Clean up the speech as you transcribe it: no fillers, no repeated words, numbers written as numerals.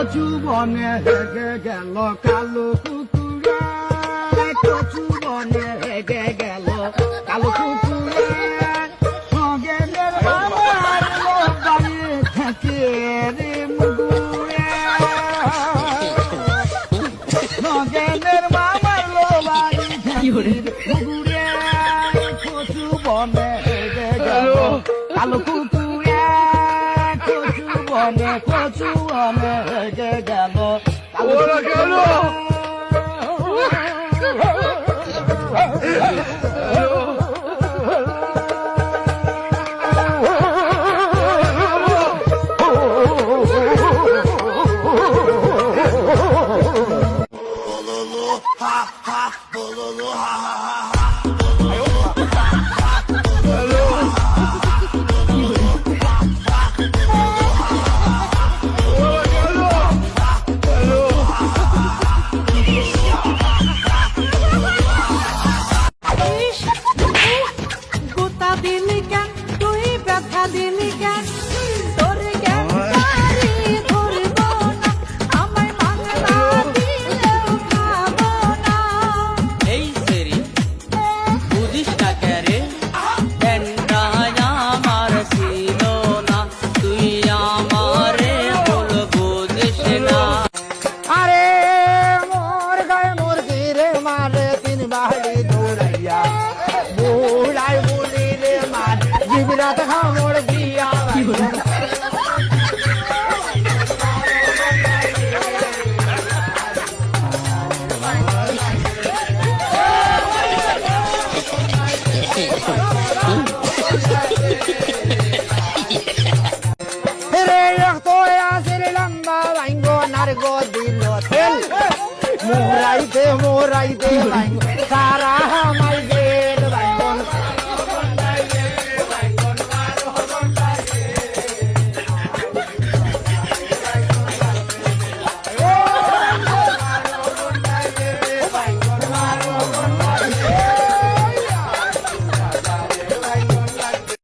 কচু বনে হেগে গেল কালো কুকুরে, কচু বনে হেগে গেল কালো কুকুরে, নগেনের মামার বাড়ি থেকে রে মুগুরে, নগেনের মামার বাড়ি থেকে মুগুরে, কচু বনে হেগে গেল কালো কুকুরে, কচু বনে হেগে গেল কালো কুকুরে। মোরাইতে মোরাইতে সারা